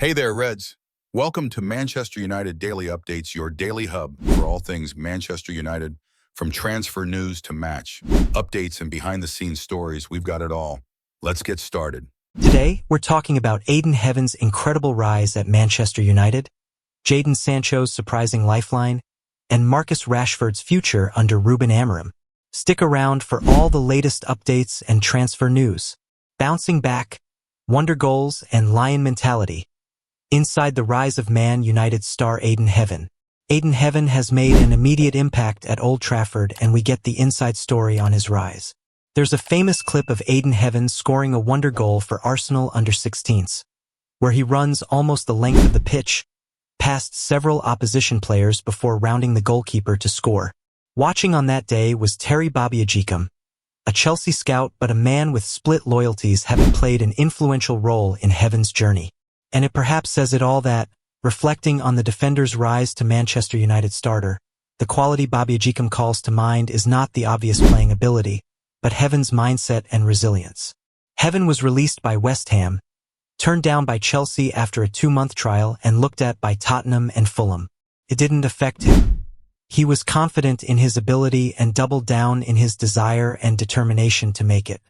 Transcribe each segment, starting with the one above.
Hey there, Reds. Welcome to Manchester United Daily Updates, your daily hub for all things Manchester United. From transfer news to match, updates and behind-the-scenes stories, we've got it all. Let's get started. Today, we're talking about Ayden Heaven's incredible rise at Manchester United, Jadon Sancho's surprising lifeline, and Marcus Rashford's future under Ruben Amorim. Stick around for all the latest updates and transfer news. Bouncing back, wonder goals, and lion mentality. Inside the rise of Man United star Ayden Heaven. Ayden Heaven has made an immediate impact at Old Trafford, and we get the inside story on his rise. There's a famous clip of Ayden Heaven scoring a wonder goal for Arsenal under-16s, where he runs almost the length of the pitch, past several opposition players before rounding the goalkeeper to score. Watching on that day was Terry Bobiajikam, a Chelsea scout but a man with split loyalties, having played an influential role in Heaven's journey. And it perhaps says it all that, reflecting on the defender's rise to Manchester United starter, the quality Bobiajikam calls to mind is not the obvious playing ability, but Heaven's mindset and resilience. Heaven was released by West Ham, turned down by Chelsea after a 2-month trial, and looked at by Tottenham and Fulham. It didn't affect him. He was confident in his ability and doubled down in his desire and determination to make it.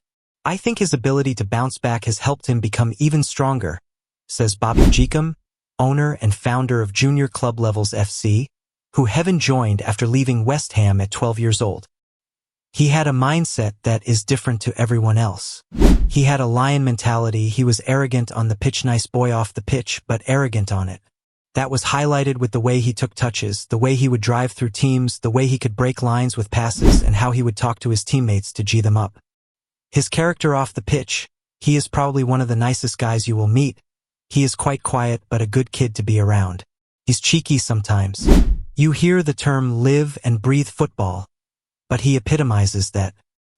I think his ability to bounce back has helped him become even stronger, says Bobiajikam, owner and founder of Junior Club Levels FC, who Heaven joined after leaving West Ham at 12 years old. He had a mindset that is different to everyone else. He had a lion mentality. He was arrogant on the pitch, nice boy off the pitch, but arrogant on it. That was highlighted with the way he took touches, the way he would drive through teams, the way he could break lines with passes, and how he would talk to his teammates to G them up. His character off the pitch, he is probably one of the nicest guys you will meet. He is quite quiet but a good kid to be around. He's cheeky sometimes. You hear the term live and breathe football, but he epitomizes that.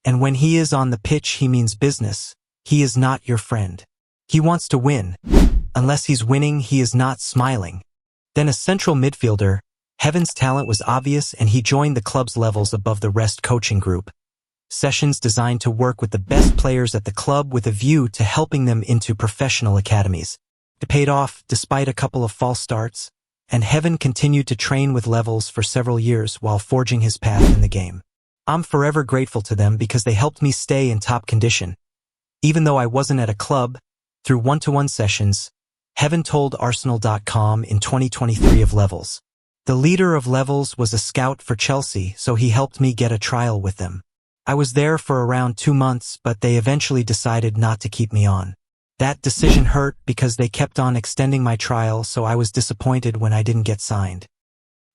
And when he is on the pitch, he means business. He is not your friend. He wants to win. Unless he's winning, he is not smiling. Then a central midfielder, Heaven's talent was obvious, and he joined the club's levels above the rest coaching group. Sessions designed to work with the best players at the club with a view to helping them into professional academies. It paid off despite a couple of false starts, and Heaven continued to train with Levels for several years while forging his path in the game. I'm forever grateful to them because they helped me stay in top condition. Even though I wasn't at a club, through one-to-one sessions, Heaven told Arsenal.com in 2023 of Levels. The leader of Levels was a scout for Chelsea, so he helped me get a trial with them. I was there for around 2 months, but they eventually decided not to keep me on. That decision hurt because they kept on extending my trial, so I was disappointed when I didn't get signed.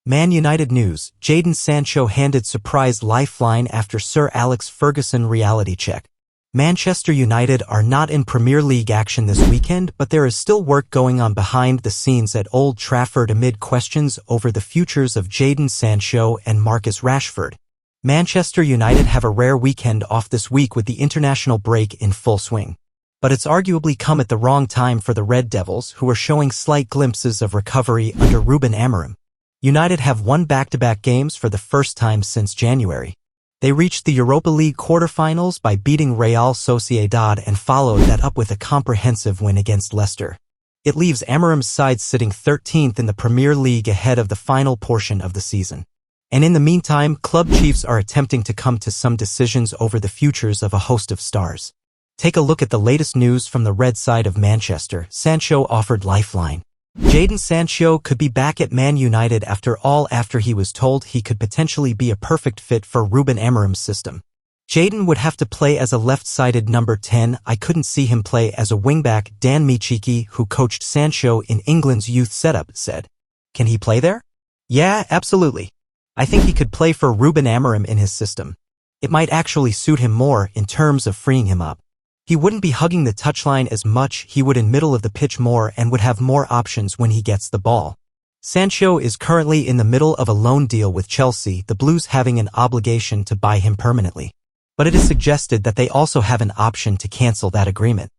Man United news, Jadon Sancho handed surprise lifeline after Sir Alex Ferguson reality check. Manchester United are not in Premier League action this weekend, but there is still work going on behind the scenes at Old Trafford amid questions over the futures of Jadon Sancho and Marcus Rashford. Manchester United have a rare weekend off this week with the international break in full swing. But it's arguably come at the wrong time for the Red Devils, who are showing slight glimpses of recovery under Ruben Amorim. United have won back-to-back games for the first time since January. They reached the Europa League quarterfinals by beating Real Sociedad and followed that up with a comprehensive win against Leicester. It leaves Amorim's side sitting 13th in the Premier League ahead of the final portion of the season. And in the meantime, club chiefs are attempting to come to some decisions over the futures of a host of stars. Take a look at the latest news from the red side of Manchester. Sancho offered lifeline. Jadon Sancho could be back at Man United after he was told he could potentially be a perfect fit for Ruben Amorim's system. Jadon would have to play as a left-sided number 10. I couldn't see him play as a wingback, Dan Michiki, who coached Sancho in England's youth setup, said. Can he play there? Yeah, absolutely. I think he could play for Ruben Amorim in his system. It might actually suit him more in terms of freeing him up. He wouldn't be hugging the touchline as much, he would in middle of the pitch more and would have more options when he gets the ball. Sancho is currently in the middle of a loan deal with Chelsea, the Blues having an obligation to buy him permanently. But it is suggested that they also have an option to cancel that agreement.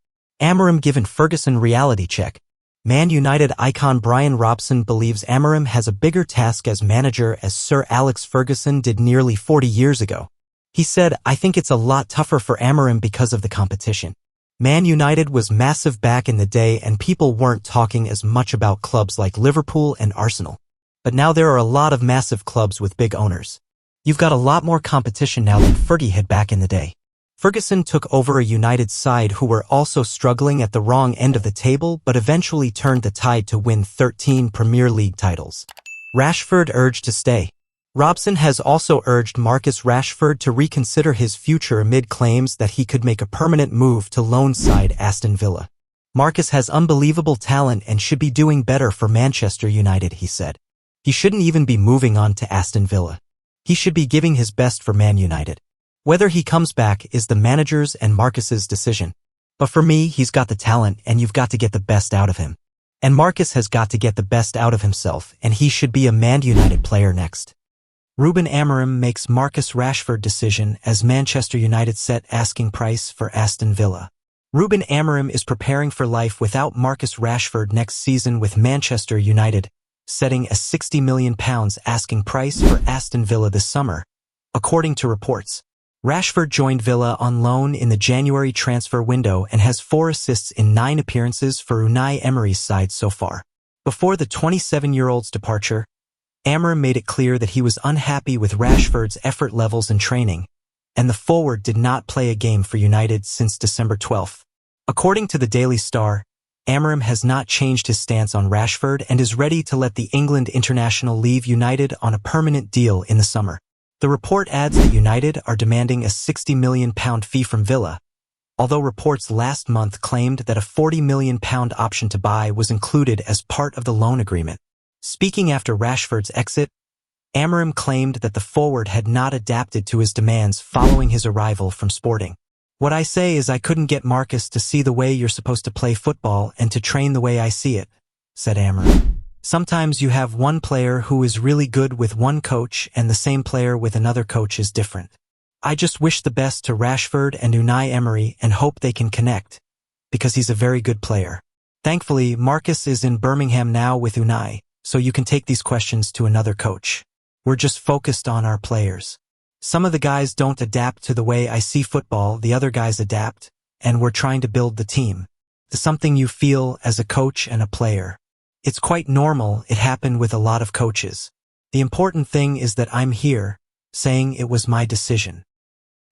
Amorim given Ferguson reality check. Man United icon Brian Robson believes Amorim has a bigger task as manager as Sir Alex Ferguson did nearly 40 years ago. He said, I think it's a lot tougher for Amorim because of the competition. Man United was massive back in the day and people weren't talking as much about clubs like Liverpool and Arsenal. But now there are a lot of massive clubs with big owners. You've got a lot more competition now than Fergie had back in the day. Ferguson took over a United side who were also struggling at the wrong end of the table but eventually turned the tide to win 13 Premier League titles. Rashford urged to stay. Robson has also urged Marcus Rashford to reconsider his future amid claims that he could make a permanent move to loan side Aston Villa. Marcus has unbelievable talent and should be doing better for Manchester United, he said. He shouldn't even be moving on to Aston Villa. He should be giving his best for Man United. Whether he comes back is the manager's and Marcus's decision. But for me, he's got the talent and you've got to get the best out of him. And Marcus has got to get the best out of himself and he should be a Man United player next. Ruben Amorim makes Marcus Rashford decision as Manchester United set asking price for Aston Villa. Ruben Amorim is preparing for life without Marcus Rashford next season with Manchester United, setting a £60 million asking price for Aston Villa this summer, according to reports. Rashford joined Villa on loan in the January transfer window and has 4 assists in 9 appearances for Unai Emery's side so far. Before the 27-year-old's departure, Amorim made it clear that he was unhappy with Rashford's effort levels in training, and the forward did not play a game for United since December 12th. According to the Daily Star, Amorim has not changed his stance on Rashford and is ready to let the England international leave United on a permanent deal in the summer. The report adds that United are demanding a £60 million fee from Villa, although reports last month claimed that a £40 million option to buy was included as part of the loan agreement. Speaking after Rashford's exit, Amorim claimed that the forward had not adapted to his demands following his arrival from Sporting. What I say is I couldn't get Marcus to see the way you're supposed to play football and to train the way I see it, said Amorim. Sometimes you have one player who is really good with one coach and the same player with another coach is different. I just wish the best to Rashford and Unai Emery and hope they can connect, because he's a very good player. Thankfully, Marcus is in Birmingham now with Unai, so you can take these questions to another coach. We're just focused on our players. Some of the guys don't adapt to the way I see football, the other guys adapt, and we're trying to build the team. It's something you feel as a coach and a player. It's quite normal, it happened with a lot of coaches. The important thing is that I'm here, saying it was my decision.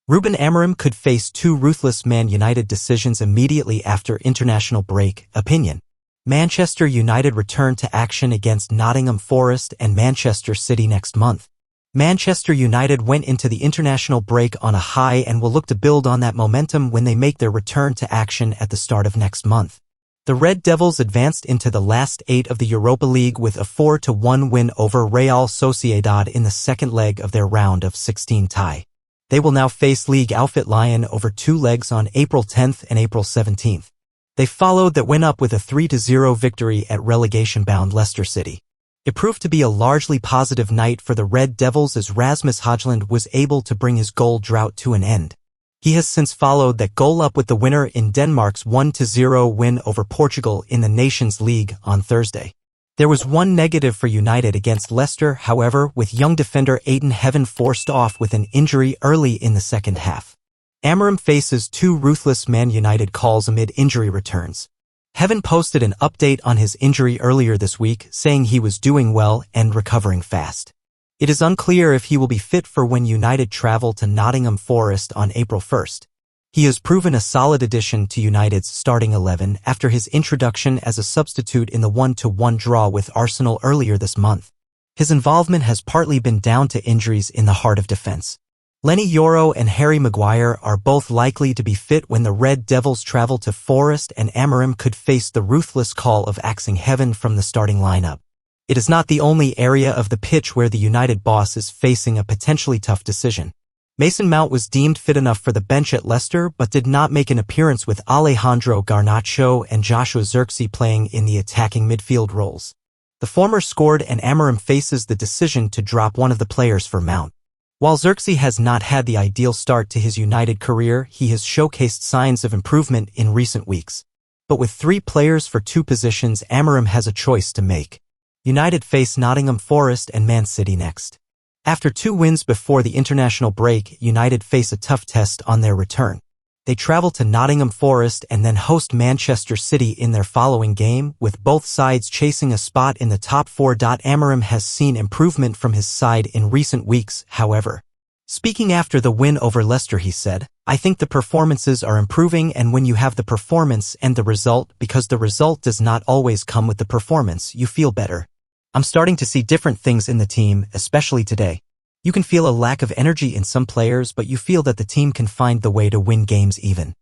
Ruben Amorim could face 2 ruthless Man United decisions immediately after international break. Opinion. Manchester United return to action against Nottingham Forest and Manchester City next month. Manchester United went into the international break on a high and will look to build on that momentum when they make their return to action at the start of next month. The Red Devils advanced into the last 8 of the Europa League with a 4-1 win over Real Sociedad in the second leg of their round of 16 tie. They will now face league outfit Lyon over 2 legs on April 10th and April 17th. They followed that went up with a 3-0 victory at relegation-bound Leicester City. It proved to be a largely positive night for the Red Devils as Rasmus Højlund was able to bring his goal drought to an end. He has since followed that goal up with the winner in Denmark's 1-0 win over Portugal in the Nations League on Thursday. There was one negative for United against Leicester, however, with young defender Ayden Heaven forced off with an injury early in the second half. Amorim faces 2 ruthless Man United calls amid injury returns. Heaven posted an update on his injury earlier this week, saying he was doing well and recovering fast. It is unclear if he will be fit for when United travel to Nottingham Forest on April 1st. He has proven a solid addition to United's starting 11 after his introduction as a substitute in the 1-1 draw with Arsenal earlier this month. His involvement has partly been down to injuries in the heart of defense. Lenny Yoro and Harry Maguire are both likely to be fit when the Red Devils travel to Forest, and Amorim could face the ruthless call of axing Heaven from the starting lineup. It is not the only area of the pitch where the United boss is facing a potentially tough decision. Mason Mount was deemed fit enough for the bench at Leicester but did not make an appearance with Alejandro Garnacho and Joshua Zirkzee playing in the attacking midfield roles. The former scored and Amorim faces the decision to drop one of the players for Mount. While Zirkzee has not had the ideal start to his United career, he has showcased signs of improvement in recent weeks. But with 3 players for 2 positions, Amorim has a choice to make. United face Nottingham Forest and Man City next. After 2 wins before the international break, United face a tough test on their return. They travel to Nottingham Forest and then host Manchester City in their following game, with both sides chasing a spot in the top four. Amorim has seen improvement from his side in recent weeks, however. Speaking after the win over Leicester, he said, "I think the performances are improving, and when you have the performance and the result, because the result does not always come with the performance, you feel better. I'm starting to see different things in the team, especially today. You can feel a lack of energy in some players, but you feel that the team can find the way to win games even."